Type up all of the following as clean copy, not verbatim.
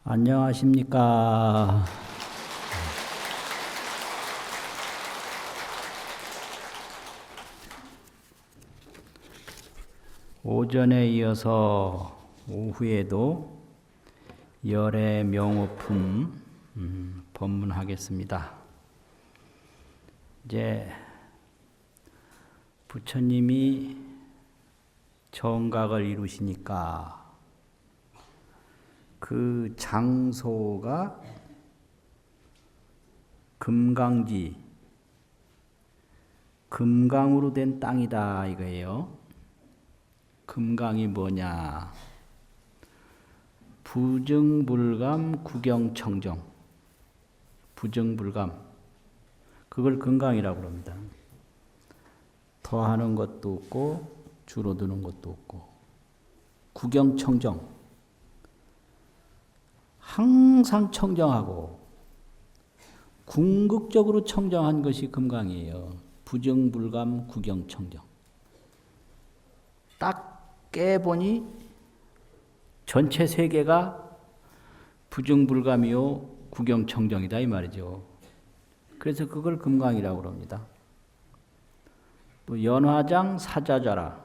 안녕하십니까. 오전에 이어서 오후에도 열의 명호품 법문하겠습니다. 이제 부처님이 정각을 이루시니까 그 장소가 금강지, 금강으로 된 땅이다 이거예요. 금강이 뭐냐? 부정불감 구경청정. 부정불감. 그걸 금강이라고 합니다. 더하는 것도 없고 줄어드는 것도 없고. 구경청정. 항상 청정하고 궁극적으로 청정한 것이 금강이에요. 부정불감 구경청정. 딱 깨보니 전체 세계가 부정불감이요 구경청정이다 이 말이죠. 그래서 그걸 금강이라고 합니다. 또 연화장 사자자라.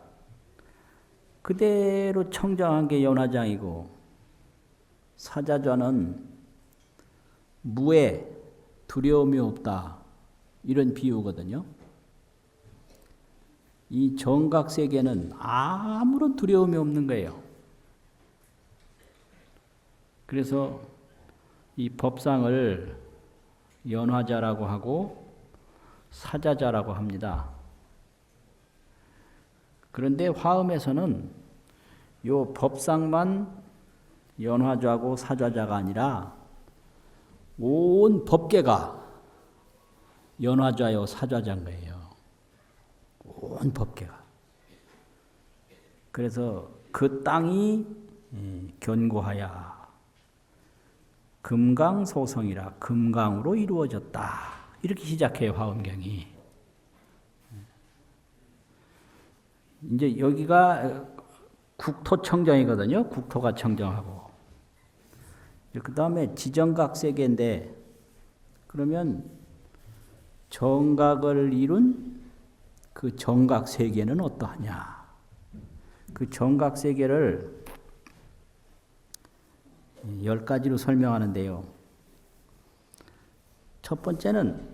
그대로 청정한 게 연화장이고 사자좌는 무에 두려움이 없다 이런 비유거든요. 이 정각세계는 아무런 두려움이 없는 거예요. 그래서 이 법상을 연화자라고 하고 사자자라고 합니다. 그런데 화엄에서는 요 법상만 연화자고 사자자가 아니라 온 법계가 연화자요 사자자인 거예요. 온 법계가. 그래서 그 땅이 견고하야 금강소성이라 금강으로 이루어졌다. 이렇게 시작해요 화엄경이. 이제 여기가 국토청정이거든요. 국토가 청정하고. 그 다음에 지정각세계인데 그러면 정각을 이룬 그 정각세계는 어떠하냐. 그 정각세계를 10가지로 설명하는데요. 첫 번째는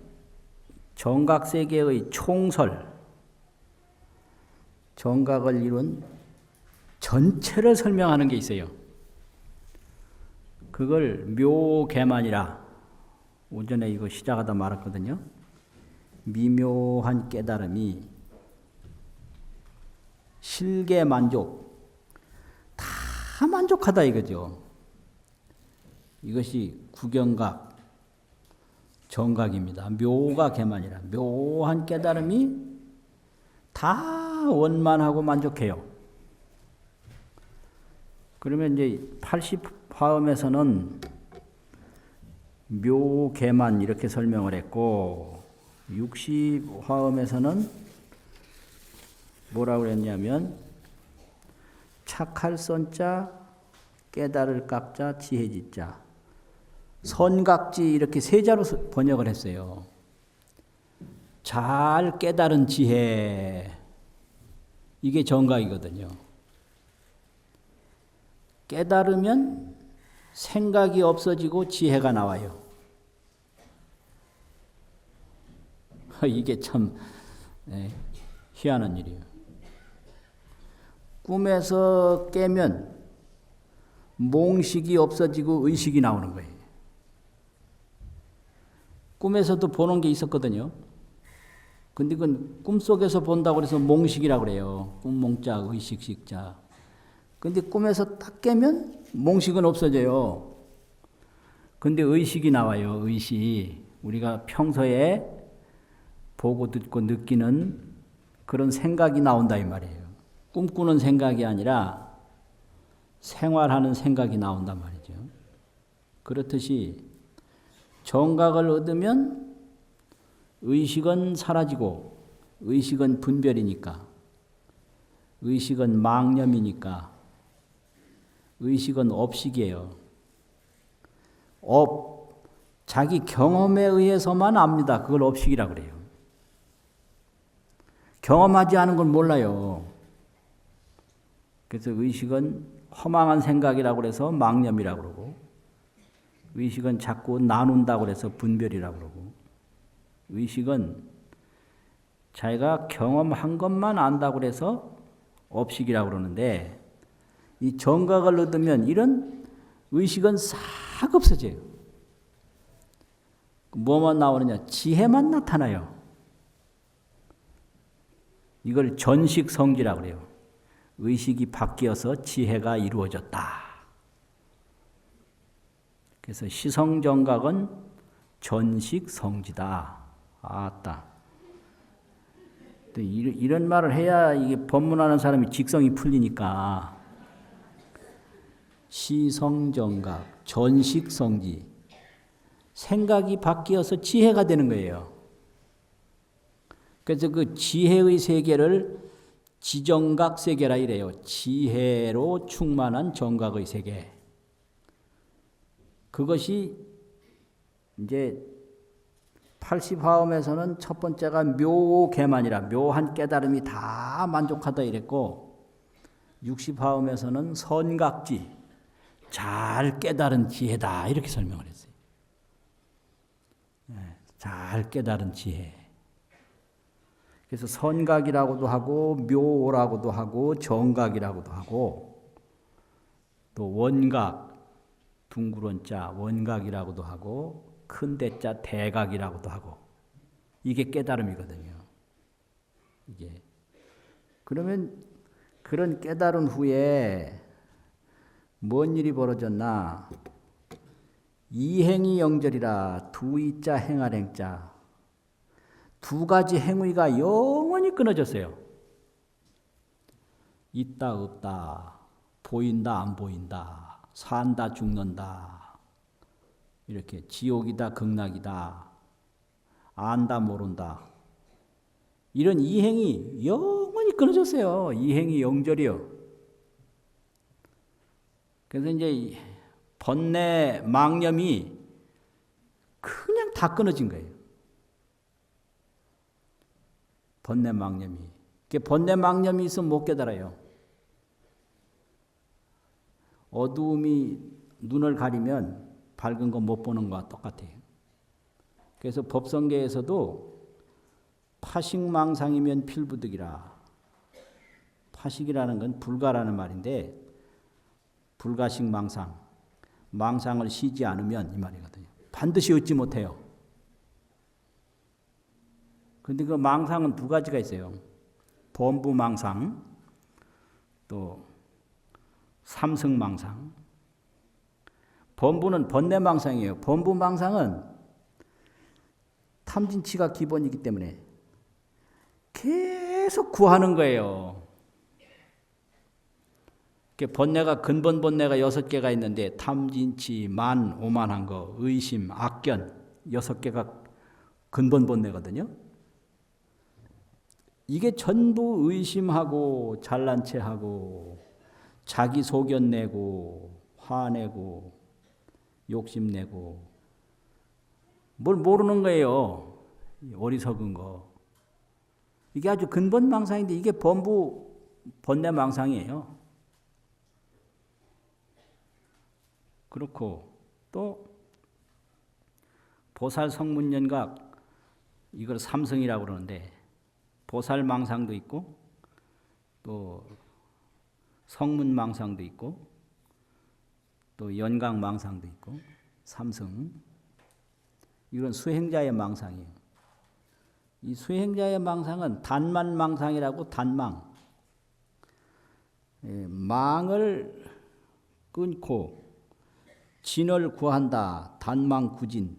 정각세계의 총설, 정각을 이룬 전체를 설명하는 게 있어요. 그걸 묘계만이라 오전에 이거 시작하다 말았거든요. 미묘한 깨달음이 실계 만족, 다 만족하다 이거죠. 이것이 구경각, 정각입니다. 묘가 계만이라 묘한 깨달음이 다 원만하고 만족해요. 그러면 이제 80화음에서는 묘계만 이렇게 설명을 했고 60화음에서는 뭐라고 그랬냐면 착할 선자, 깨달을 깍자, 지혜지자, 선각지 이렇게 세 자로 번역을 했어요. 잘 깨달은 지혜, 이게 정각이거든요. 깨달으면 생각이 없어지고 지혜가 나와요. 이게 참 희한한 일이에요. 꿈에서 깨면 몽식이 없어지고 의식이 나오는 거예요. 꿈에서도 보는 게 있었거든요. 근데 그건 꿈속에서 본다고 해서 몽식이라고 그래요. 꿈몽자, 의식식자. 근데 꿈에서 딱 깨면 몽식은 없어져요. 근데 의식이 나와요. 의식. 우리가 평소에 보고 듣고 느끼는 그런 생각이 나온다 이 말이에요. 꿈꾸는 생각이 아니라 생활하는 생각이 나온단 말이죠. 그렇듯이 정각을 얻으면 의식은 사라지고 의식은 분별이니까 의식은 망념이니까 의식은 업식이에요. 자기 경험에 의해서만 압니다. 그걸 업식이라 그래요. 경험하지 않은 걸 몰라요. 그래서 의식은 허망한 생각이라고 그래서 망념이라고 그러고, 의식은 자꾸 나눈다고 그래서 분별이라고 그러고, 의식은 자기가 경험한 것만 안다고 그래서 업식이라고 그러는데, 이 정각을 얻으면 이런 의식은 싹 없어져요. 뭐만 나오느냐? 지혜만 나타나요. 이걸 전식성지라고 그래요. 의식이 바뀌어서 지혜가 이루어졌다. 그래서 시성정각은 전식성지다. 아따. 이런 말을 해야 이게 법문하는 사람이 직성이 풀리니까. 시성정각, 전식성지. 생각이 바뀌어서 지혜가 되는 거예요. 그래서 그 지혜의 세계를 지정각 세계라 이래요. 지혜로 충만한 정각의 세계. 그것이 이제 80화엄에서는 첫 번째가 묘개만이라 묘한 깨달음이 다 만족하다 이랬고, 60화엄에서는 선각지, 잘 깨달은 지혜다 이렇게 설명을 했어요. 잘 깨달은 지혜. 그래서 선각이라고도 하고 묘라고도 하고 정각이라고도 하고, 또 원각, 둥그런 자 원각이라고도 하고, 큰 대자 대각이라고도 하고, 이게 깨달음이거든요. 이게 그러면 그런 깨달은 후에 뭔 일이 벌어졌나? 이행이 영절이라 두이자 행할 행자. 두 가지 행위가 영원히 끊어졌어요. 있다 없다, 보인다 안 보인다, 산다 죽는다, 이렇게 지옥이다 극락이다, 안다 모른다, 이런 이행이 영원히 끊어졌어요. 이행이 영절이요. 그래서 이제 번뇌 망념이 그냥 다 끊어진 거예요. 번뇌 망념이. 번뇌 망념이 있으면 못 깨달아요. 어두움이 눈을 가리면 밝은 거 못 보는 거와 똑같아요. 그래서 법성계에서도 파식망상이면 필부득이라. 파식이라는 건 불가라는 말인데, 불가식 망상, 망상을 쉬지 않으면 이 말이거든요. 반드시 얻지 못해요. 그런데 그 망상은 두 가지가 있어요. 범부망상, 또 삼승망상. 범부는 번뇌망상이에요. 범부망상은 탐진치가 기본이기 때문에 계속 구하는 거예요. 번뇌가 근본 번뇌가 6개가 있는데, 탐진치, 만, 오만한 거, 의심, 악견 6개가 근본 번뇌거든요. 이게 전부 의심하고 잘난 체하고 자기 소견내고 화내고 욕심내고 뭘 모르는 거예요. 어리석은 거. 이게 아주 근본 망상인데 이게 범부 번뇌 망상이에요. 그렇고 또 보살 성문연각, 이걸 삼성이라고 그러는데, 보살 망상도 있고 또 성문 망상도 있고 또 연각 망상도 있고 삼성. 이건 수행자의 망상이에요. 이 수행자의 망상은 단만 망상이라고, 단망. 망을 끊고 진을 구한다. 단망 구진.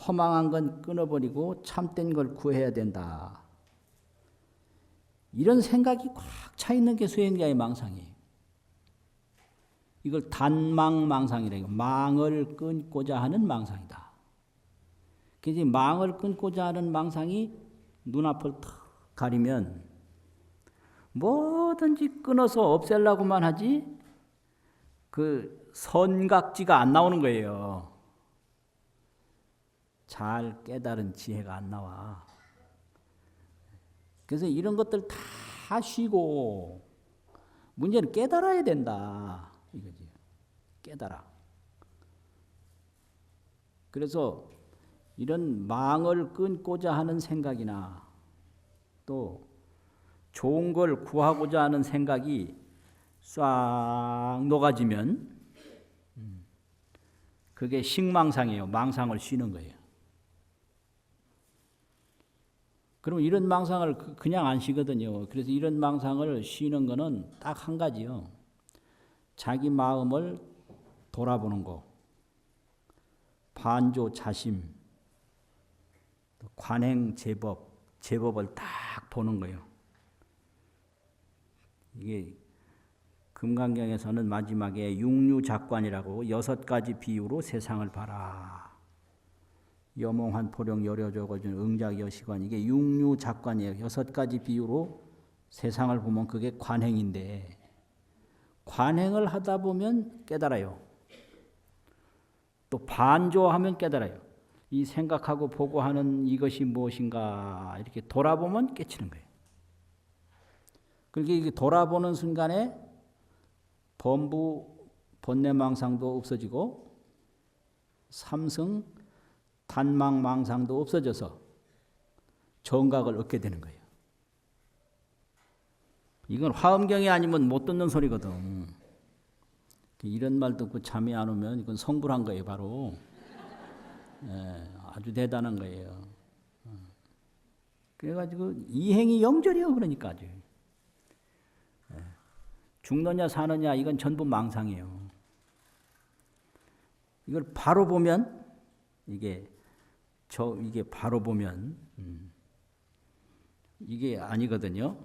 허망한 건 끊어버리고 참된 걸 구해야 된다. 이런 생각이 꽉 차 있는 게 수행자의 망상이에요. 이걸 단망망상이래요. 망을 끊고자 하는 망상이다. 그래서 망을 끊고자 하는 망상이 눈앞을 탁 가리면 뭐든지 끊어서 없애려고만 하지, 그 선각지가 안 나오는 거예요. 잘 깨달은 지혜가 안 나와. 그래서 이런 것들 다 쉬고 문제는 깨달아야 된다 이거지. 깨달아. 그래서 이런 망을 끊고자 하는 생각이나 또 좋은 걸 구하고자 하는 생각이 싹 녹아지면 그게 식망상이에요. 망상을 쉬는 거예요. 그럼 이런 망상을 그냥 안 쉬거든요. 그래서 이런 망상을 쉬는 거는 딱 한 가지요. 자기 마음을 돌아보는 거. 반조 자심, 관행 제법, 제법을 딱 보는 거예요. 이게 금강경에서는 마지막에 육류작관이라고 6가지 비유로 세상을 봐라. 여몽한 포령 여려적어준 응작여시관 이게 육류작관이에요. 6가지 비유로 세상을 보면 그게 관행인데 관행을 하다 보면 깨달아요. 또 반조하면 깨달아요. 이 생각하고 보고 하는 이것이 무엇인가 이렇게 돌아보면 깨치는 거예요. 그렇게 돌아보는 순간에 범부 번뇌망상도 없어지고 삼성 단망망상도 없어져서 정각을 얻게 되는 거예요. 이건 화엄경이 아니면 못 듣는 소리거든. 이런 말 듣고 잠이 안 오면 이건 성불한 거예요, 바로. 예, 아주 대단한 거예요. 그래가지고 이행이 영절이요, 그러니까 아주. 예, 죽느냐 사느냐 이건 전부 망상이에요. 이걸 바로 보면 이게 바로 보면 이게 아니거든요.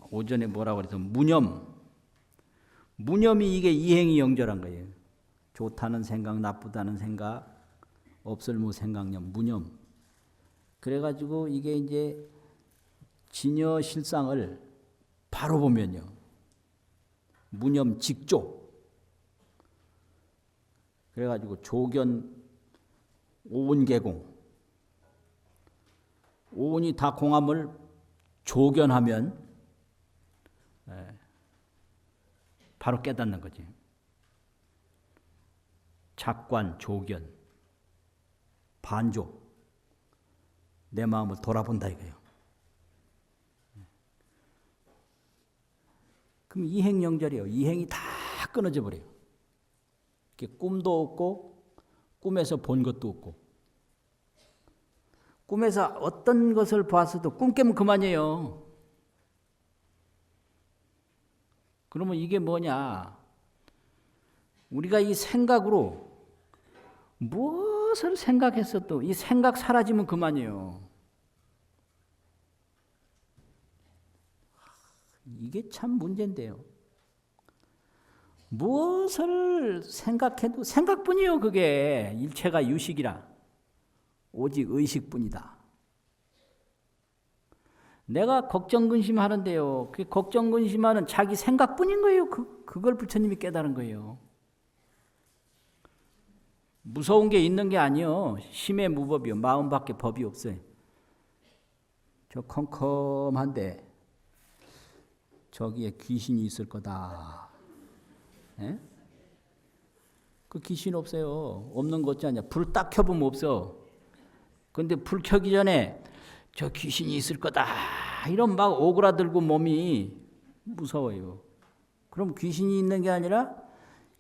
오전에 뭐라고 그래서 무념이 이게 이행이 영절한 거예요. 좋다는 생각, 나쁘다는 생각, 없을무 생각념, 무념. 그래가지고 이게 이제 진여 실상을 바로 보면요. 무념 직조. 그래가지고 조견 오온개공. 오온이 다 공함을 조견하면 바로 깨닫는 거지. 작관, 조견, 반조. 내 마음을 돌아본다 이거예요. 그럼 이행영절이에요. 이행이 다 끊어져 버려요. 꿈도 없고 꿈에서 본 것도 없고 꿈에서 어떤 것을 봤어도 꿈 깨면 그만이에요. 그러면 이게 뭐냐? 우리가 이 생각으로 무엇을 생각했어도 이 생각 사라지면 그만이에요. 이게 참 문제인데요. 무엇을 생각해도 생각뿐이에요. 그게 일체가 유식이라 오직 의식뿐이다. 내가 걱정 근심하는데요. 그 걱정 근심하는 자기 생각뿐인 거예요. 그걸 부처님이 깨달은 거예요. 무서운 게 있는 게 아니요. 심의 무법이요. 마음밖에 법이 없어요. 저 컴컴한데 저기에 귀신이 있을 거다. 에? 그 귀신 없어요. 없는 거 없지 않냐. 불 딱 켜보면 없어. 근데 불 켜기 전에 저 귀신이 있을 거다. 이런 막 오그라들고 몸이 무서워요. 그럼 귀신이 있는 게 아니라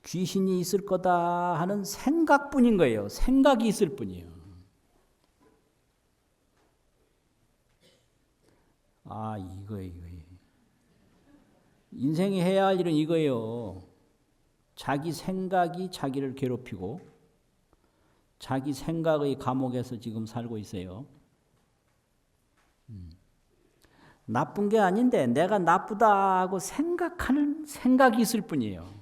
귀신이 있을 거다 하는 생각뿐인 거예요. 생각이 있을 뿐이에요. 아, 이거예요. 인생이 해야 할 일은 이거예요. 자기 생각이 자기를 괴롭히고 자기 생각의 감옥에서 지금 살고 있어요. 나쁜 게 아닌데 내가 나쁘다 하고 생각하는 생각이 있을 뿐이에요.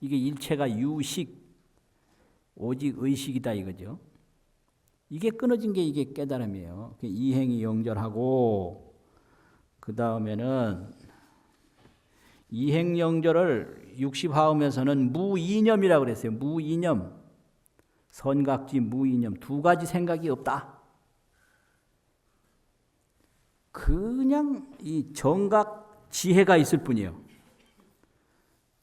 이게 일체가 유식, 오직 의식이다 이거죠. 이게 끊어진 게 이게 깨달음이에요. 이행이 영절하고 그 다음에는 이행영절을 60화음에서는 무이념이라고 그랬어요. 무이념. 선각지 무이념. 두 가지 생각이 없다. 그냥 이 정각 지혜가 있을 뿐이에요.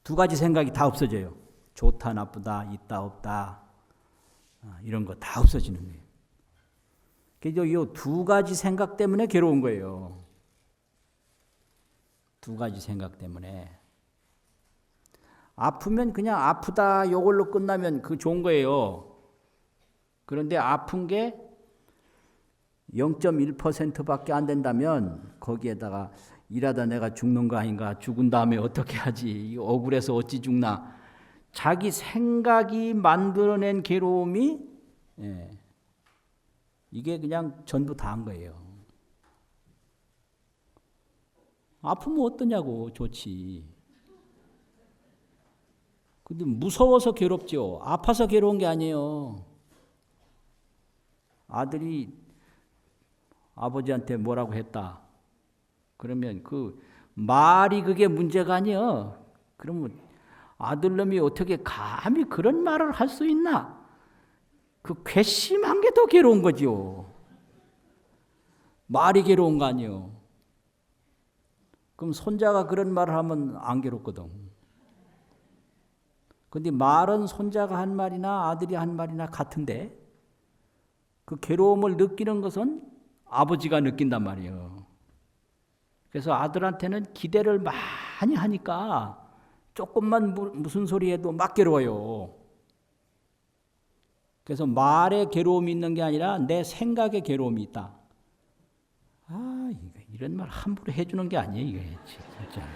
두 가지 생각이 다 없어져요. 좋다 나쁘다 있다 없다 이런 거 다 없어지는 거예요. 그래서 이 두 가지 생각 때문에 괴로운 거예요. 두 가지 생각 때문에. 아프면 그냥 아프다 이걸로 끝나면 그 좋은 거예요. 그런데 아픈 게 0.1%밖에 안 된다면 거기에다가 일하다 내가 죽는 거 아닌가, 죽은 다음에 어떻게 하지, 억울해서 어찌 죽나, 자기 생각이 만들어낸 괴로움이 이게 그냥 전부 다 한 거예요. 아프면 어떠냐고, 좋지. 근데 무서워서 괴롭죠. 아파서 괴로운 게 아니에요. 아들이 아버지한테 뭐라고 했다. 그러면 그 말이 그게 문제가 아니에요. 그러면 아들놈이 어떻게 감히 그런 말을 할 수 있나? 그 괘씸한 게 더 괴로운 거죠. 말이 괴로운 거 아니에요. 그럼 손자가 그런 말을 하면 안 괴롭거든. 근데 말은 손자가 한 말이나 아들이 한 말이나 같은데 그 괴로움을 느끼는 것은 아버지가 느낀단 말이에요. 그래서 아들한테는 기대를 많이 하니까 조금만 무슨 소리 해도 막 괴로워요. 그래서 말에 괴로움이 있는 게 아니라 내 생각에 괴로움이 있다. 아, 이런 말 함부로 해주는 게 아니에요, 이게 진짜.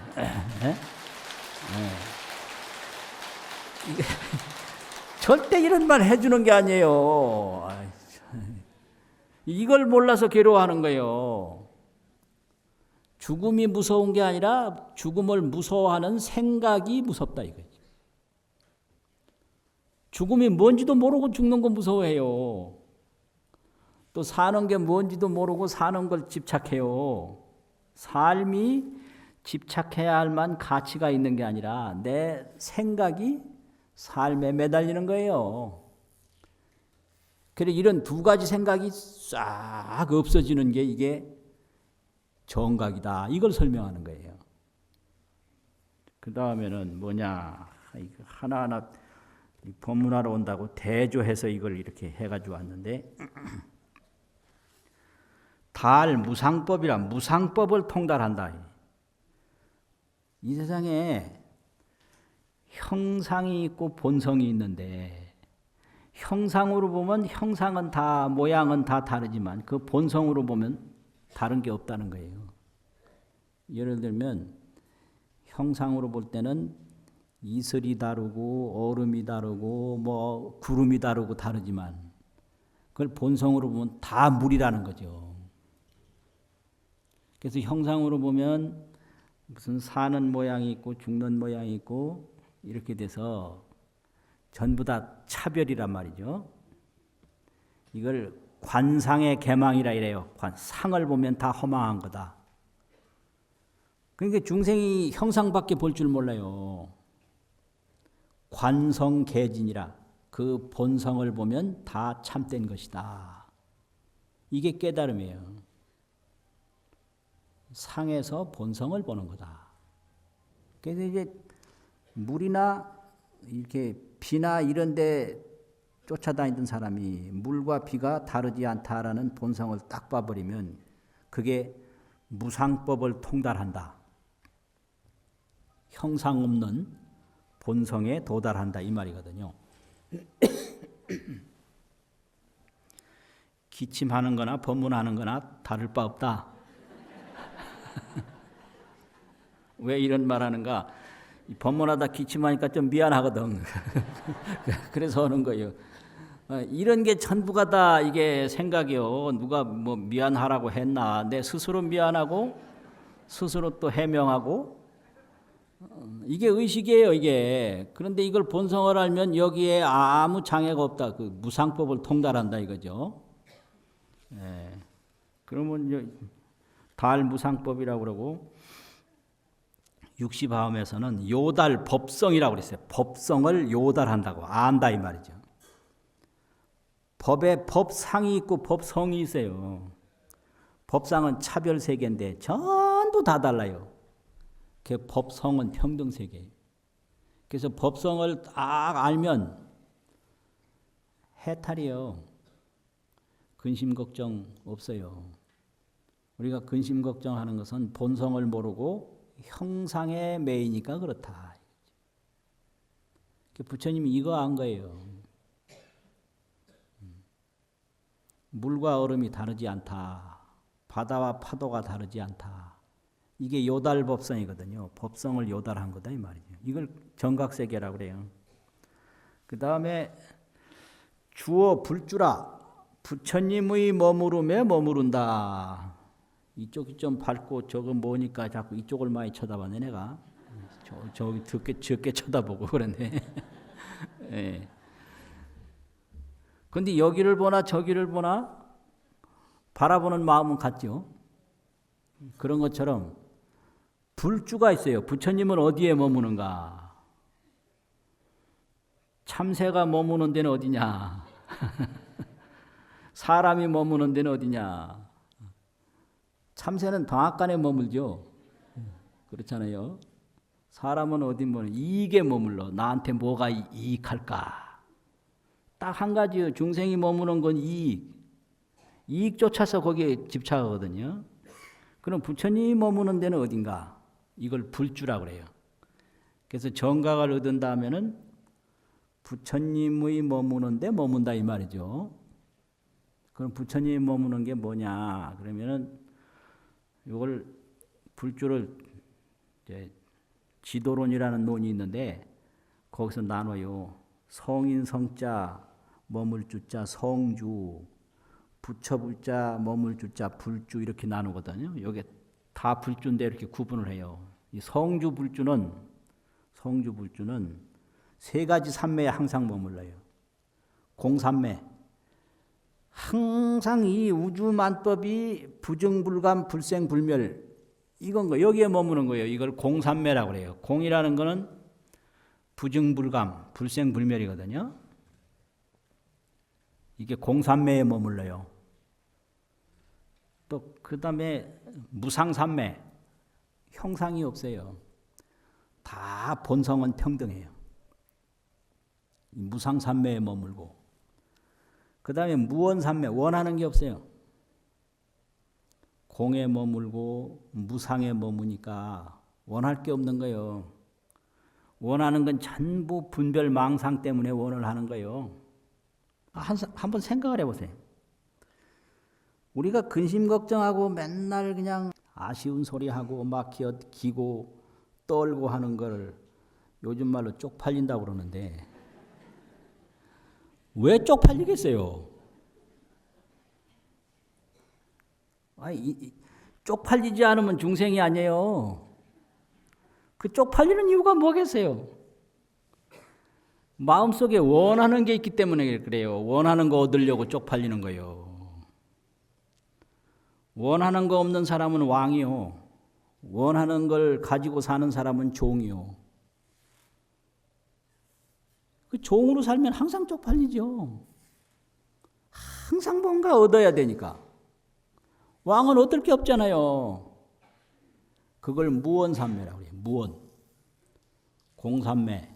이게 절대 이런 말 해주는 게 아니에요. 이걸 몰라서 괴로워하는 거예요. 죽음이 무서운 게 아니라 죽음을 무서워하는 생각이 무섭다 이거지. 죽음이 뭔지도 모르고 죽는 거 무서워해요. 또 사는 게 뭔지도 모르고 사는 걸 집착해요. 삶이 집착해야 할 만 가치가 있는 게 아니라 내 생각이 삶에 매달리는 거예요. 그래 이런 두 가지 생각이 싹 없어지는 게 이게 정각이다. 이걸 설명하는 거예요. 그 다음에는 뭐냐. 하나하나 법문하러 온다고 대조해서 이걸 이렇게 해가지고 왔는데 달무상법이라 무상법을 통달한다. 이 세상에 형상이 있고 본성이 있는데 형상으로 보면 형상은 다 모양은 다 다르지만 그 본성으로 보면 다른 게 없다는 거예요. 예를 들면 형상으로 볼 때는 이슬이 다르고 얼음이 다르고 뭐 구름이 다르고 다르지만 그걸 본성으로 보면 다 물이라는 거죠. 그래서 형상으로 보면 무슨 사는 모양이 있고 죽는 모양이 있고 이렇게 돼서 전부 다 차별이란 말이죠. 이걸 관상의 개망이라 이래요. 상을 보면 다 허망한 거다. 그러니까 중생이 형상밖에 볼 줄 몰라요. 관성개진이라 그 본성을 보면 다 참된 것이다. 이게 깨달음이에요. 상에서 본성을 보는 거다. 그래서 이제 물이나 이렇게 비나 이런 데 쫓아다니던 사람이 물과 비가 다르지 않다라는 본성을 딱 봐버리면 그게 무상법을 통달한다. 형상 없는 본성에 도달한다 이 말이거든요. 기침하는 거나 법문하는 거나 다를 바 없다. 왜 이런 말 하는가? 법문하다 기침하니까 좀 미안하거든. 그래서 하는 거예요. 이런 게 전부가 다 이게 생각이요. 누가 뭐 미안하라고 했나? 내 스스로 미안하고 스스로 또 해명하고 이게 의식이에요, 이게. 그런데 이걸 본성을 알면 여기에 아무 장애가 없다. 그 무상법을 통달한다 이거죠. 예. 그러면 달무상법이라고 그러고 육시바움에서는 요달 법성이라고 그랬어요. 법성을 요달한다고 안다 이 말이죠. 법에 법상이 있고 법성이 있어요. 법상은 차별세계인데 전부 다 달라요. 그 법성은 평등세계예요. 그래서 법성을 딱 알면 해탈이요. 근심 걱정 없어요. 우리가 근심 걱정하는 것은 본성을 모르고 형상에 매이니까 그렇다. 부처님이 이거 안 거예요. 물과 얼음이 다르지 않다. 바다와 파도가 다르지 않다. 이게 요달법성이거든요. 법성을 요달한 거다 이 말이죠. 이걸 정각세계라고 그래요. 그 다음에 주어 불주라. 부처님의 머무름에 머무른다. 이쪽이 좀 밝고 저거 뭐니까 자꾸 이쪽을 많이 쳐다봤네 내가. 저기 적게 쳐다보고 그러네. 예. 근데 여기를 보나 저기를 보나 바라보는 마음은 같죠. 그런 것처럼 불주가 있어요. 부처님은 어디에 머무는가? 참새가 머무는 데는 어디냐? 사람이 머무는 데는 어디냐? 참새는 방앗간에 머물죠. 그렇잖아요. 사람은 어디 머물러? 이익에 머물러. 나한테 뭐가 이익할까? 딱 한 가지요. 중생이 머무는 건 이익. 이익 쫓아서 거기에 집착하거든요. 그럼 부처님이 머무는 데는 어딘가? 이걸 불주라고 그래요. 그래서 정각을 얻은다 하면은 부처님의 머무는 데 머문다 이 말이죠. 그럼 부처님이 머무는 게 뭐냐? 그러면은 이걸 불주를 이제 지도론이라는 논이 있는데 거기서 나눠요. 성인 성자 머물 주자 성주, 부처 불자 머물 주자 불주 이렇게 나누거든요. 이게 다 불주인데 이렇게 구분을 해요. 이 성주 불주는 세 가지 삼매에 항상 머물러요. 공삼매. 항상 이 우주만법이 부정불감 불생불멸 이건 거 여기에 머무는 거예요. 이걸 공삼매라고 그래요. 공이라는 거는 부정불감 불생불멸이거든요. 이게 공삼매에 머물러요. 또 그 다음에 무상삼매 형상이 없어요. 다 본성은 평등해요. 무상삼매에 머물고 그 다음에 무원삼매 원하는 게 없어요. 공에 머물고 무상에 머무니까 원할 게 없는 거예요. 원하는 건 전부 분별 망상 때문에 원을 하는 거예요. 한번 생각을 해보세요. 우리가 근심 걱정하고 맨날 그냥 아쉬운 소리하고 막 기고 떨고 하는 걸 요즘 말로 쪽팔린다고 그러는데 왜 쪽팔리겠어요? 쪽팔리지 않으면 중생이 아니에요. 그 쪽팔리는 이유가 뭐겠어요? 마음속에 원하는 게 있기 때문에 그래요. 원하는 거 얻으려고 쪽팔리는 거예요. 원하는 거 없는 사람은 왕이요. 원하는 걸 가지고 사는 사람은 종이요. 그 종으로 살면 항상 쪽팔리죠. 항상 뭔가 얻어야 되니까. 왕은 얻을 게 없잖아요. 그걸 무원삼매라고 해요. 무원. 공삼매,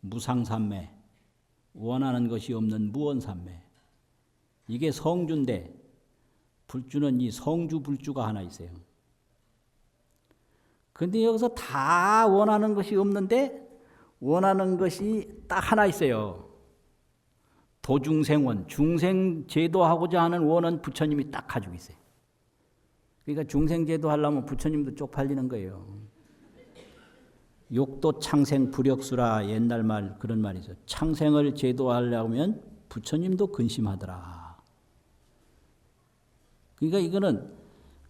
무상삼매, 원하는 것이 없는 무원삼매. 이게 성주인데 불주는 이 성주 불주가 하나 있어요. 그런데 여기서 다 원하는 것이 없는데 원하는 것이 딱 하나 있어요. 도중생원, 중생 제도하고자 하는 원은 부처님이 딱 가지고 있어요. 그러니까 중생 제도하려면 부처님도 쪽팔리는 거예요. 욕도 창생 불역수라 옛날 말 그런 말이죠. 창생을 제도하려면 부처님도 근심하더라. 그러니까 이거는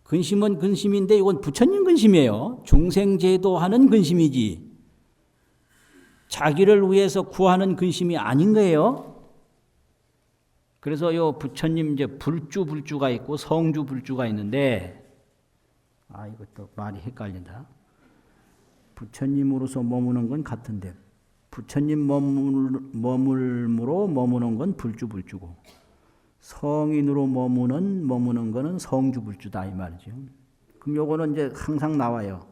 근심은 근심인데 이건 부처님 근심이에요. 중생 제도하는 근심이지. 자기를 위해서 구하는 근심이 아닌 거예요. 그래서 요 부처님 이제 불주가 있고 성주 불주가 있는데 이것도 말이 헷갈린다. 부처님으로서 머무는 건 같은데 부처님 머물므로 머무는 건 불주불주고 성인으로 머무는 거는 성주불주다 이 말이죠. 그럼 요거는 이제 항상 나와요.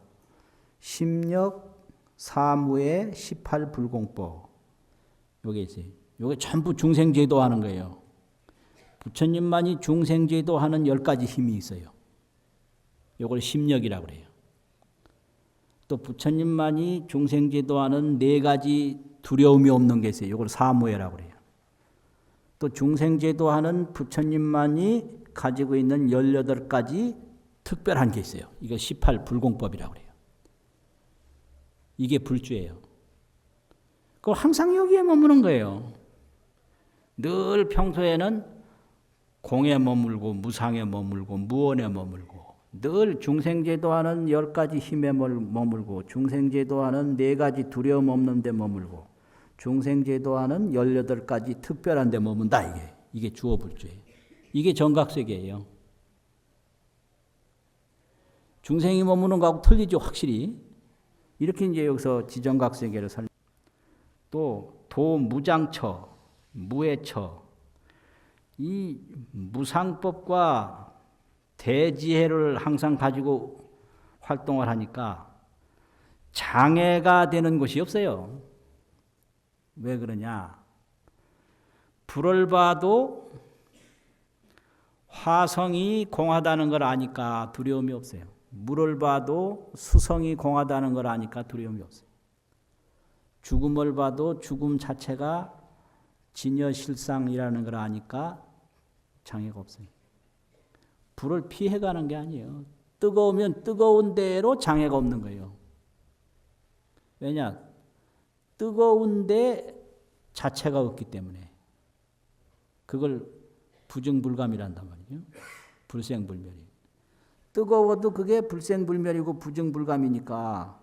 심력 사무의 18불공법 요게 있어요. 요게 전부 중생제도 하는 거예요. 부처님만이 중생제도 하는 10가지 힘이 있어요. 요걸 심력이라고 그래요. 또 부처님만이 중생제도 하는 4가지 두려움이 없는 게 있어요. 요걸 사무예라고 그래요. 또 중생제도 하는 부처님만이 가지고 있는 18가지 특별한 게 있어요. 이거 18불공법이라고 그래요. 이게 불주예요. 그걸 항상 여기에 머무는 거예요. 늘 평소에는 공에 머물고 무상에 머물고 무언에 머물고 늘 중생제도하는 10가지 힘에 머물고 중생제도하는 4가지 두려움 없는 데 머물고 중생제도하는 18가지 특별한 데 머문다. 이게 주어불주예요. 이게 정각세계예요. 중생이 머무는 거하고 틀리죠. 확실히. 이렇게 이제 여기서 지정각세계를 또 도무장처, 무해처 이 무상법과 대지혜를 항상 가지고 활동을 하니까 장애가 되는 것이 없어요. 왜 그러냐? 불을 봐도 화성이 공하다는 걸 아니까 두려움이 없어요. 물을 봐도 수성이 공하다는 걸 아니까 두려움이 없어요. 죽음을 봐도 죽음 자체가 진여실상이라는 걸 아니까 장애가 없어요. 불을 피해가는 게 아니에요. 뜨거우면 뜨거운 대로 장애가 없는 거예요. 왜냐? 뜨거운 데 자체가 없기 때문에. 그걸 부증불감이란단 말이죠. 불생불멸이. 뜨거워도 그게 불생불멸이고 부증불감이니까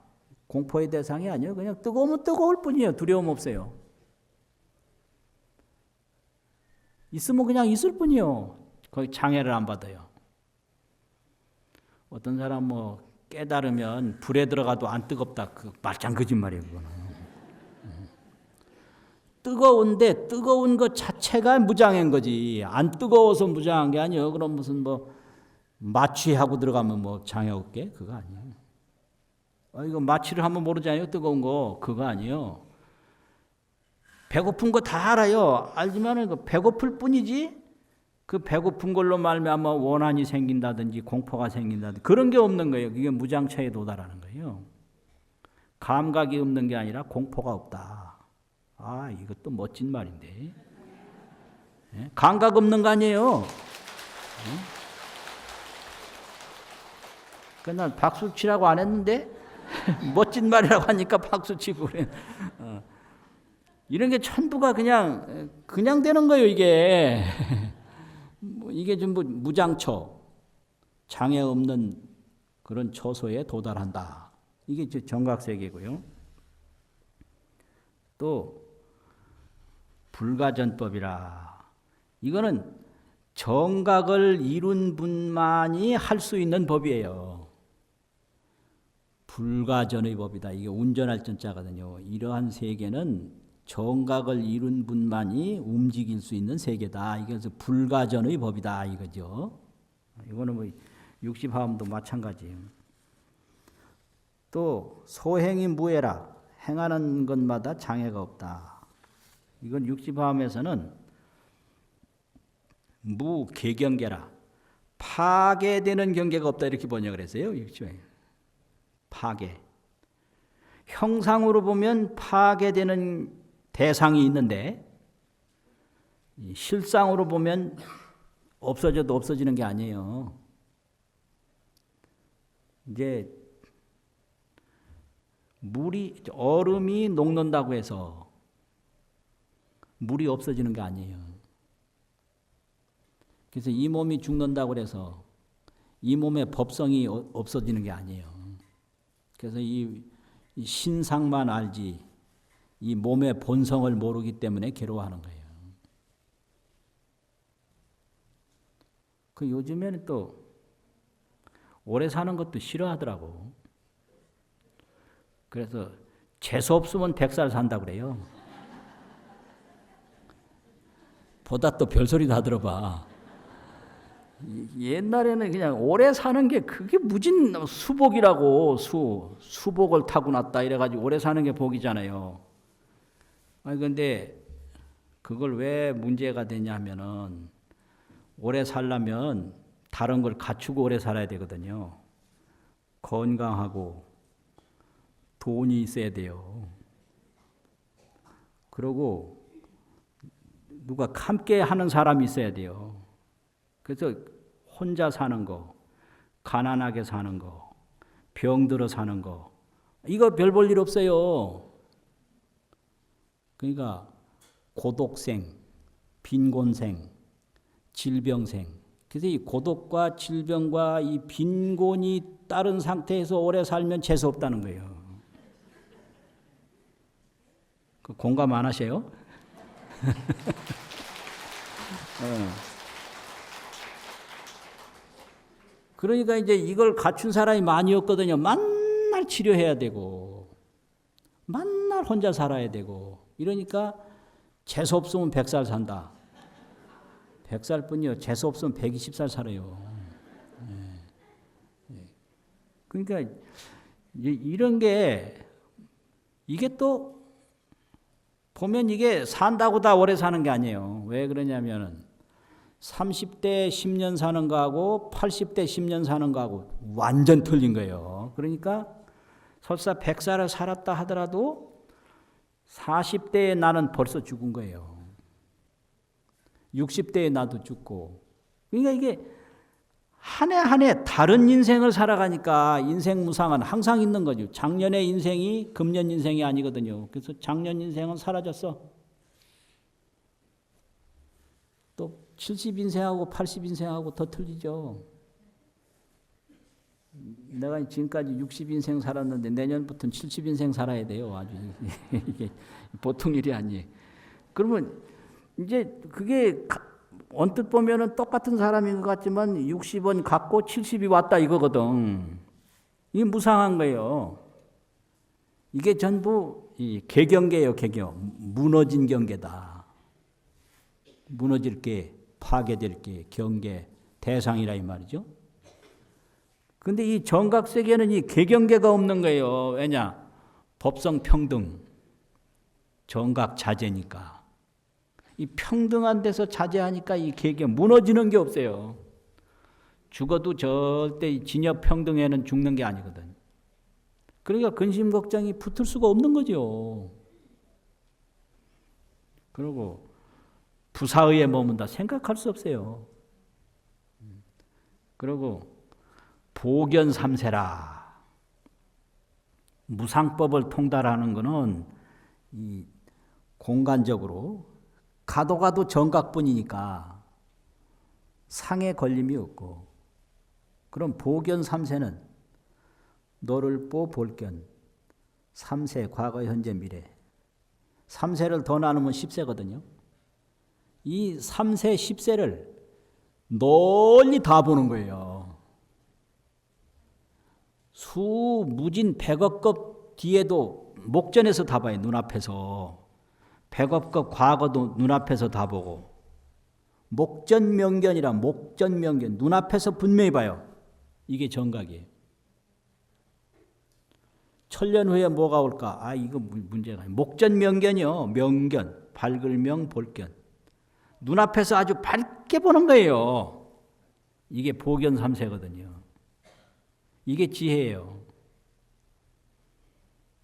공포의 대상이 아니에요. 그냥 뜨거우면 뜨거울 뿐이에요. 두려움 없어요. 있으면 그냥 있을 뿐이에요. 거기 장애를 안 받아요. 어떤 사람 뭐 깨달으면 불에 들어가도 안 뜨겁다. 그 말짱 거짓말이에요. 그거는. 뜨거운데 뜨거운 것 자체가 무장한 거지. 안 뜨거워서 무장한 게 아니에요. 그럼 무슨 뭐 마취하고 들어가면 뭐 장애 없게? 그거 아니에요. 이거 마취를 하면 모르잖아요. 뜨거운 거. 그거 아니에요. 배고픈 거 다 알아요. 알지만 배고플 뿐이지 그 배고픈 걸로 말미암아 원한이 생긴다든지 공포가 생긴다든지 그런 게 없는 거예요. 그게 무장처에 도달하는 거예요. 감각이 없는 게 아니라 공포가 없다. 이것도 멋진 말인데. 네? 감각 없는 거 아니에요. 네? 난 박수 치라고 안 했는데 멋진 말이라고 하니까 박수 치고 그래. 이런 게 전부가 그냥 되는 거예요. 이게 전부 무장처, 장애 없는 그런 처소에 도달한다. 이게 정각세계고요. 또 불가전법이라. 이거는 정각을 이룬 분만이 할 수 있는 법이에요. 불가전의 법이다. 이게 운전할 전자거든요. 이러한 세계는 정각을 이룬 분만이 움직일 수 있는 세계다. 이것은 불가전의 법이다. 이거죠. 이거는 뭐 육십화엄도 마찬가지예요. 또 소행이 무해라. 행하는 것마다 장애가 없다. 이건 육십화엄에서는 무개경계라. 파괴되는 경계가 없다. 이렇게 번역을 했어요. 파괴. 형상으로 보면 파괴되는 대상이 있는데 실상으로 보면 없어져도 없어지는 게 아니에요. 이제 얼음이 녹는다고 해서 물이 없어지는 게 아니에요. 그래서 이 몸이 죽는다고 해서 이 몸의 법성이 없어지는 게 아니에요. 그래서 이 신상만 알지 이 몸의 본성을 모르기 때문에 괴로워하는 거예요. 요즘에는 또 오래 사는 것도 싫어하더라고. 그래서 재수 없으면 100살 산다 그래요. 보다 또 별소리 다 들어봐. 옛날에는 그냥 오래 사는 게 그게 무진 수복이라고, 수복을 타고났다 이래가지고 오래 사는 게 복이잖아요. 아니 근데 그걸 왜 문제가 되냐면은 오래 살려면 다른 걸 갖추고 오래 살아야 되거든요. 건강하고 돈이 있어야 돼요. 그리고 누가 함께 하는 사람이 있어야 돼요. 그래서 혼자 사는 거, 가난하게 사는 거, 병들어 사는 거, 이거 별 볼 일 없어요. 그러니까 고독생, 빈곤생, 질병생. 그래서 이 고독과 질병과 이 빈곤이 따른 상태에서 오래 살면 재수 없다는 거예요. 공감 안 하세요? 그러니까 이제 이걸 갖춘 사람이 많이 없거든요. 맨날 치료해야 되고, 맨날 혼자 살아야 되고, 이러니까 재수 없으면 100살 산다. 100살 뿐이요. 재수 없으면 120살 살아요. 그러니까 이런 게, 이게 또 보면 이게 산다고 다 오래 사는 게 아니에요. 왜 그러냐면은 30대 10년 사는 거하고 80대 10년 사는 거하고 완전 틀린 거예요. 그러니까 설사 100살을 살았다 하더라도 40대에 나는 벌써 죽은 거예요. 60대에 나도 죽고. 그러니까 이게 한 해 한 해 다른 인생을 살아가니까 인생 무상은 항상 있는 거죠. 작년의 인생이 금년 인생이 아니거든요. 그래서 작년 인생은 사라졌어. 또 70인생하고 80인생하고 더 틀리죠. 내가 지금까지 60인생 살았는데 내년부터는 70인생 살아야 돼요. 아주 이게 보통 일이 아니에요. 그러면 이제 그게 언뜻 보면은 똑같은 사람인 것 같지만 60은 갔고 70이 왔다 이거거든. 이게 무상한 거예요. 이게 전부 이 개경계예요, 개경. 무너진 경계다. 무너질 게, 파괴될 게, 경계, 대상이라 이 말이죠. 근데 이 정각세계는 이 개경계가 없는 거예요. 왜냐? 법성 평등, 정각 자재니까. 이 평등한 데서 자제하니까 이 개경 무너지는 게 없어요. 죽어도 절대 진여 평등에는 죽는 게 아니거든. 그러니까 근심 걱정이 붙을 수가 없는 거죠. 그리고 부사의에 머문다 생각할 수 없어요. 그리고 보견삼세라. 무상법을 통달하는 것은 이 공간적으로 가도 정각뿐이니까 상에 걸림이 없고, 그럼 보견 삼세는 너를 볼견, 삼세 과거 현재 미래, 삼세를 더 나누면 10세거든요. 이 3세 10세를 널리 다 보는 거예요. 수무진 백억급 뒤에도 목전에서 다 봐요. 눈앞에서. 백억급 과거도 눈앞에서 다 보고, 목전명견이라 목전명견 눈앞에서 분명히 봐요. 이게 정각이에요. 천년 후에 뭐가 올까? 아, 이거 문제가 아니에요. 목전명견이요. 명견, 밝을 명, 볼견. 눈앞에서 아주 밝게 보는 거예요. 이게 보견 삼세거든요. 이게 지혜예요.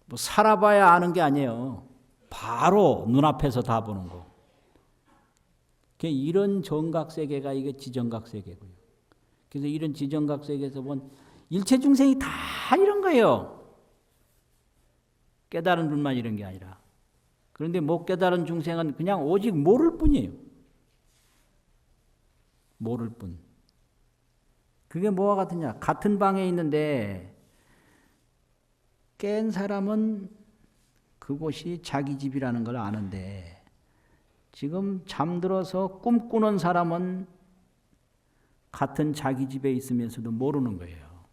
뭐 살아봐야 아는 게 아니에요. 바로 눈앞에서 다 보는 거. 이런 정각세계가 이게 지정각세계고요. 그래서 이런 지정각세계에서 본 일체 중생이 다 이런 거예요. 깨달은 분만 이런 게 아니라. 그런데 못 깨달은 중생은 그냥 오직 모를 뿐이에요. 모를 뿐. 그게 뭐와 같으냐? 같은 방에 있는데 깬 사람은 그곳이 자기 집이라는 걸 아는데, 지금 잠들어서 꿈꾸는 사람은 같은 자기 집에 있으면서도 모르는 거예요.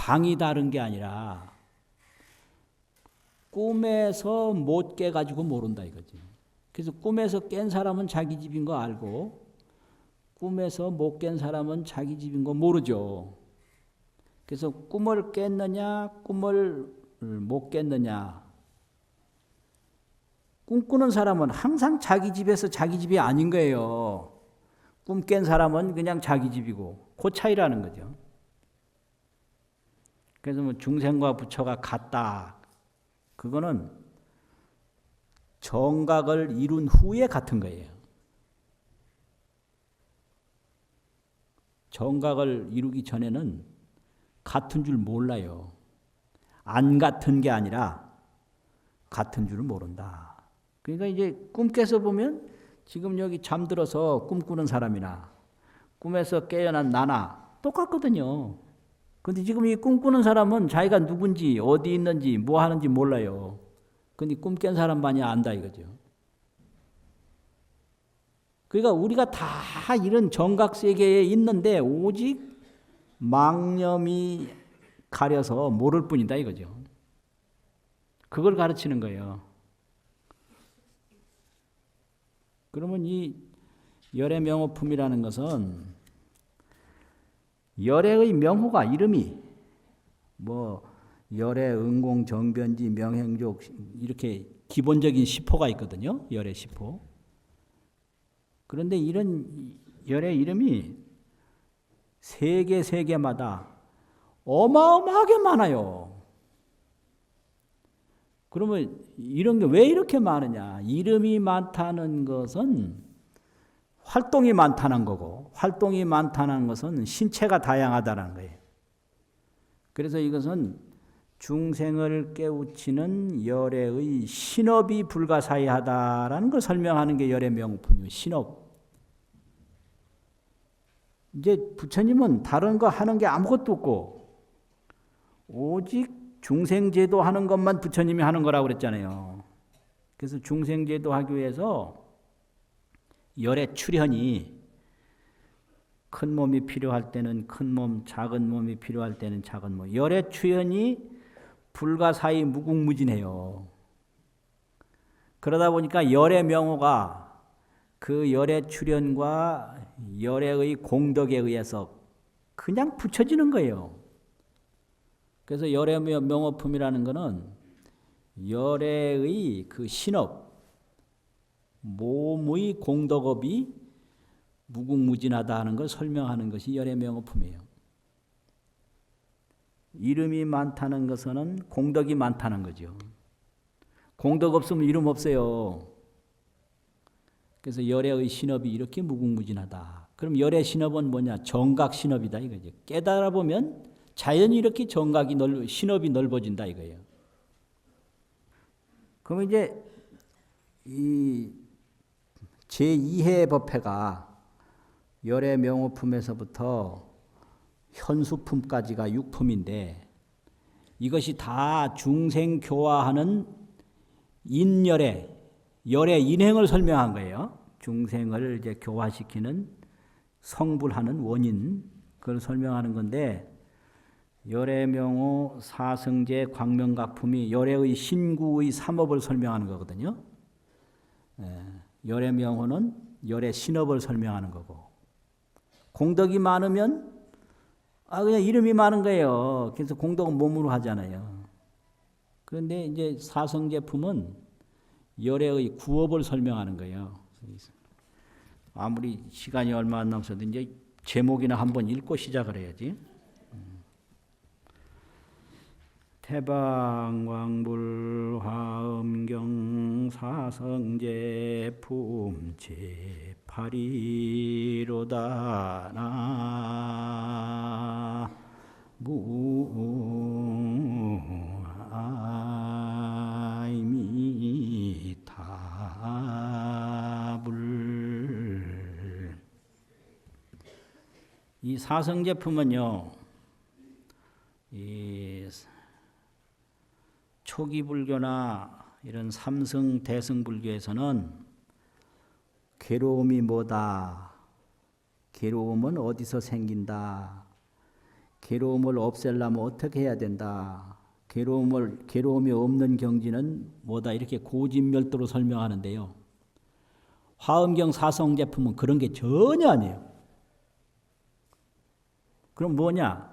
방이 다른 게 아니라 꿈에서 못 깨가지고 모른다 이거지. 그래서 꿈에서 깬 사람은 자기 집인 거 알고 꿈에서 못 깬 사람은 자기 집인 거 모르죠. 그래서 꿈을 깼느냐 꿈을 못 깼느냐. 꿈꾸는 사람은 항상 자기 집에서 자기 집이 아닌 거예요. 꿈 깬 사람은 그냥 자기 집이고 그 차이라는 거죠. 그래서 뭐 중생과 부처가 같다. 그거는 정각을 이룬 후에 같은 거예요. 정각을 이루기 전에는 같은 줄 몰라요. 안 같은 게 아니라 같은 줄 모른다. 그러니까 이제 꿈 깨서 보면 지금 여기 잠들어서 꿈꾸는 사람이나 꿈에서 깨어난 나나 똑같거든요. 근데 지금 이 꿈꾸는 사람은 자기가 누군지 어디 있는지 뭐 하는지 몰라요. 근데 꿈 깬 사람만이 안다 이거죠. 그러니까 우리가 다 이런 정각 세계에 있는데 오직 망념이 가려서 모를 뿐이다 이거죠. 그걸 가르치는 거예요. 그러면 이 열의 명호품이라는 것은 열의 명호가 이름이 뭐 열의 응공 정변지 명행족 이렇게 기본적인 시포가 있거든요. 열의 시포. 그런데 이런 열의 이름이 세계마다 어마어마하게 많아요. 그러면 이런 게 왜 이렇게 많으냐? 이름이 많다는 것은 활동이 많다는 거고 활동이 많다는 것은 신체가 다양하다는 거예요. 그래서 이것은 중생을 깨우치는 열애의 신업이 불가사의하다라는 걸 설명하는 게 열의 명품이에요. 신업. 이제 부처님은 다른 거 하는 게 아무것도 없고 오직 중생제도 하는 것만 부처님이 하는 거라고 그랬잖아요. 그래서 중생제도 하기 위해서 열의 출현이 큰 몸이 필요할 때는 큰 몸, 작은 몸이 필요할 때는 작은 몸. 열의 출현이 불가사의 무궁무진해요. 그러다 보니까 열의 명호가 그 열의 출현과 열의 공덕에 의해서 그냥 붙여지는 거예요. 그래서 열의 명호품이라는 것은 열의 그 신업, 몸의 공덕업이 무궁무진하다 하는 걸 설명하는 것이 열의 명호품이에요. 이름이 많다는 것은 공덕이 많다는 거죠. 공덕 없으면 이름 없어요. 그래서 열의 신업이 이렇게 무궁무진하다. 그럼 열의 신업은 뭐냐? 정각 신업이다 이거죠. 깨달아 보면 자연히 이렇게 정각이 신업이 넓어진다 이거예요. 그럼 이제 이 제2해 법회가 열의 명호품에서부터 현수품까지가 6품인데 이것이 다 중생 교화하는 인열의 열의 인행을 설명한 거예요. 중생을 이제 교화시키는 성불하는 원인 그걸 설명하는 건데 열의 명호 사성제 광명각품이 열의 신구의 삼업을 설명하는 거거든요. 열의 명호는 열의 신업을 설명하는 거고 공덕이 많으면 그냥 이름이 많은 거예요. 그래서 공덕은 몸으로 하잖아요. 그런데 이제 사성제품은 열의 구업을 설명하는 거예요. 아무리 시간이 얼마 안 남았어도 이제 제목이나 한번 읽고 시작을 해야지. 태방광불 화엄경 사성제 품제 파리로다 나 무아이미타불. 이 사성제품은요, 이 초기 불교나 이런 삼성 대승 불교에서는 괴로움이 뭐다, 괴로움은 어디서 생긴다, 괴로움을 없애려면 어떻게 해야 된다. 괴로움이 없는 경지는 뭐다 이렇게 고진멸도로 설명하는데요. 화엄경 사성 제품은 그런 게 전혀 아니에요. 그럼 뭐냐?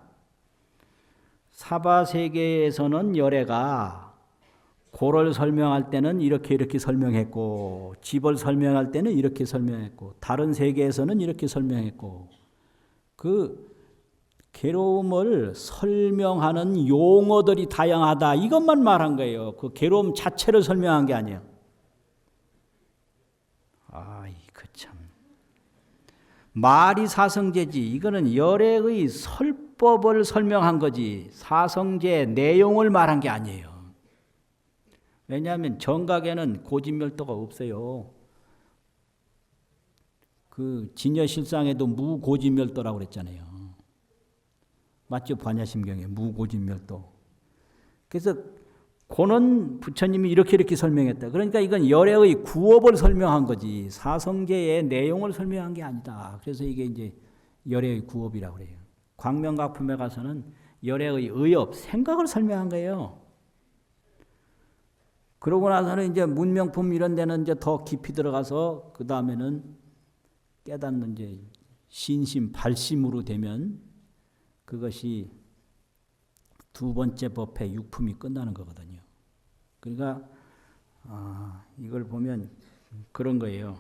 사바세계에서는 열애가 고를 설명할 때는 이렇게 설명했고, 집을 설명할 때는 이렇게 설명했고, 다른 세계에서는 이렇게 설명했고, 그 괴로움을 설명하는 용어들이 다양하다. 이것만 말한 거예요. 그 괴로움 자체를 설명한 게 아니에요. 이거 참. 말이 사성제지. 이거는 열애의 설법을 설명한 거지. 사성제 내용을 말한 게 아니에요. 왜냐하면 정각에는 고진멸도가 없어요. 그 진여실상에도 무고진멸도라고 그랬잖아요. 맞죠? 반야심경에 무고진멸도. 그래서 고는 부처님이 이렇게 설명했다. 그러니까 이건 열애의 구업을 설명한 거지 사성제의 내용을 설명한 게 아니다. 그래서 이게 이제 열애의 구업이라고 그래요. 광명각품에 가서는 열애의 의업, 생각을 설명한 거예요. 그러고 나서는 이제 문명품 이런 데는 이제 더 깊이 들어가서 그 다음에는 깨닫는 이제 신심, 발심으로 되면 그것이 두 번째 법회 육품이 끝나는 거거든요. 그러니까 이걸 보면 그런 거예요.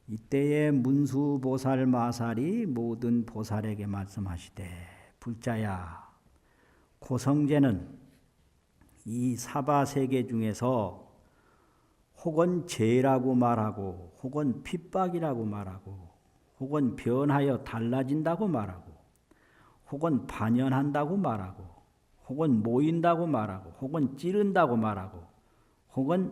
이때에 문수보살 마살이 모든 보살에게 말씀하시되 불자야 고성제는 이 사바세계 중에서 혹은 죄라고 말하고 혹은 핍박이라고 말하고 혹은 변하여 달라진다고 말하고 혹은 반연한다고 말하고 혹은 모인다고 말하고 혹은 찌른다고 말하고 혹은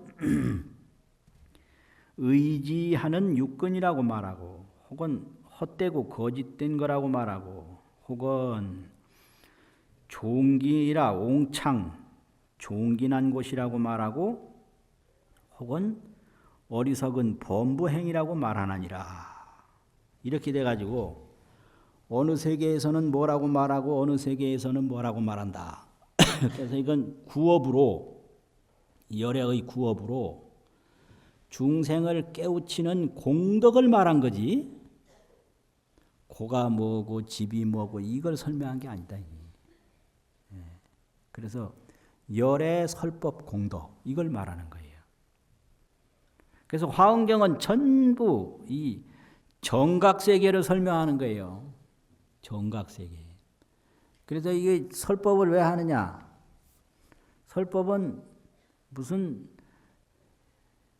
의지하는 육근이라고 말하고 혹은 헛되고 거짓된 거라고 말하고 혹은 종기라 옹창 종기난 곳이라고 말하고 혹은 어리석은 범부행이라고 말하나니라. 이렇게 돼가지고 어느 세계에서는 뭐라고 말하고 어느 세계에서는 뭐라고 말한다. 그래서 이건 구업으로 열애의 구업으로 중생을 깨우치는 공덕을 말한 거지 고가 뭐고 집이 뭐고 이걸 설명한 게 아니다. 그래서 열애 설법 공덕 이걸 말하는 거예요. 그래서 화엄경은 전부 이 정각세계를 설명하는 거예요. 정각세계. 그래서 이게 설법을 왜 하느냐? 설법은 무슨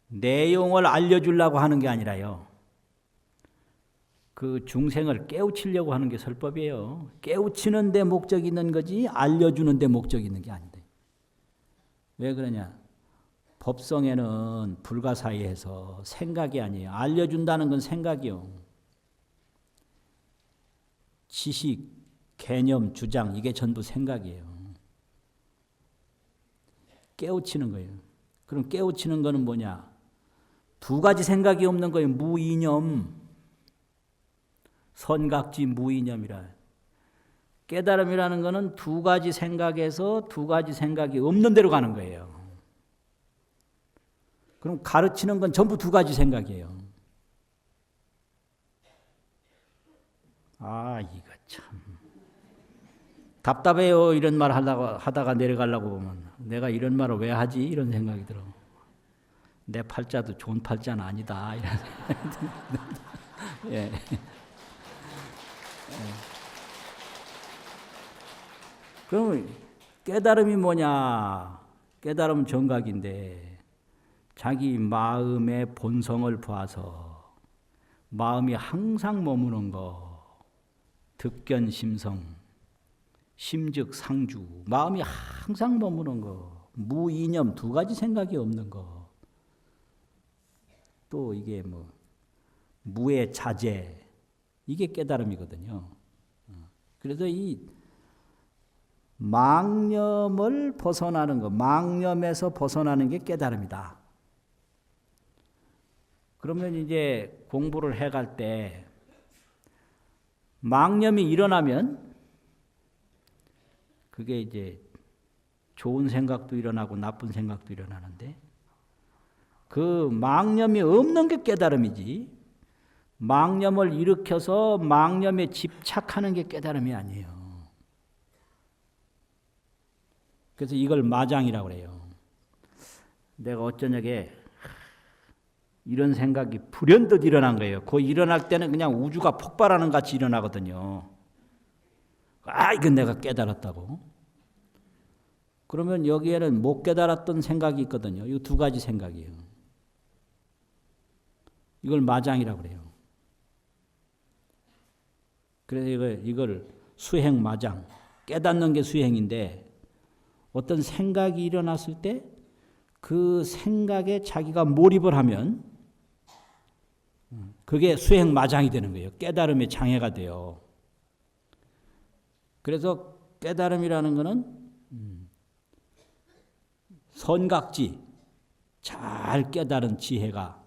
내용을 알려주려고 하는 게 아니라요. 그 중생을 깨우치려고 하는 게 설법이에요. 깨우치는 데 목적이 있는 거지 알려주는 데 목적이 있는 게 아니다. 왜 그러냐? 법성에는 불가사의해서 생각이 아니에요. 알려준다는 건 생각이요. 지식, 개념, 주장 이게 전부 생각이에요. 깨우치는 거예요. 그럼 깨우치는 거는 뭐냐? 두 가지 생각이 없는 거예요. 무이념, 선각지 무이념이라. 깨달음이라는 거는 두 가지 생각에서 두 가지 생각이 없는 대로 가는 거예요. 그럼 가르치는 건 전부 두 가지 생각이에요. 이거 참 답답해요. 이런 말 하다가 내려가려고 보면 내가 이런 말을 왜 하지? 이런 생각이 들어. 내 팔자도 좋은 팔자는 아니다. 이런 예. 그럼 깨달음이 뭐냐? 깨달음은 정각인데 자기 마음의 본성을 봐서 마음이 항상 머무는 거 득견심성 심즉 상주 마음이 항상 머무는 거 무이념 두 가지 생각이 없는 거 또 이게 뭐 무의 자제 이게 깨달음이거든요. 그래서 이 망념을 벗어나는 거 망념에서 벗어나는 게 깨달음이다. 그러면 이제 공부를 해갈 때 망념이 일어나면 그게 이제 좋은 생각도 일어나고 나쁜 생각도 일어나는데 그 망념이 없는 게 깨달음이지 망념을 일으켜서 망념에 집착하는 게 깨달음이 아니에요. 그래서 이걸 마장이라고 그래요. 내가 어쩌냐게 이런 생각이 불현듯 일어난 거예요. 그 일어날 때는 그냥 우주가 폭발하는 같이 일어나거든요. 아, 이건 내가 깨달았다고. 그러면 여기에는 못 깨달았던 생각이 있거든요. 이 두 가지 생각이에요. 이걸 마장이라고 그래요. 그래서 이걸 수행 마장, 깨닫는 게 수행인데 어떤 생각이 일어났을 때 그 생각에 자기가 몰입을 하면 그게 수행 마장이 되는 거예요. 깨달음의 장애가 돼요. 그래서 깨달음이라는 것은 선각지, 잘 깨달은 지혜가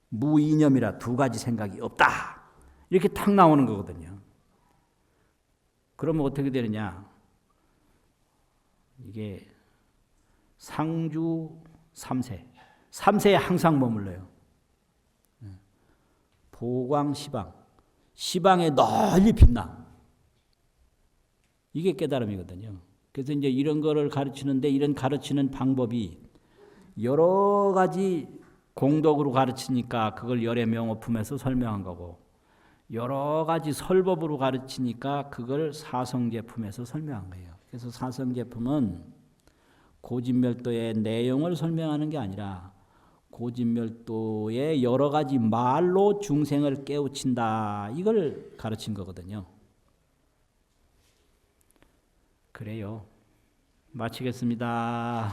무이념이라 두 가지 생각이 없다. 이렇게 탁 나오는 거거든요. 그러면 어떻게 되느냐? 이게 상주 3세. 3세에 항상 머물러요. 보광 시방. 시방에 널리 빛나. 이게 깨달음이거든요. 그래서 이제 이런 거를 가르치는데 이런 가르치는 방법이 여러 가지 공덕으로 가르치니까 그걸 열의 명호품에서 설명한 거고 여러 가지 설법으로 가르치니까 그걸 사성제품에서 설명한 거예요. 그래서 사성제품은 고진멸도의 내용을 설명하는 게 아니라 고진멸도의 여러 가지 말로 중생을 깨우친다. 이걸 가르친 거거든요. 그래요. 마치겠습니다.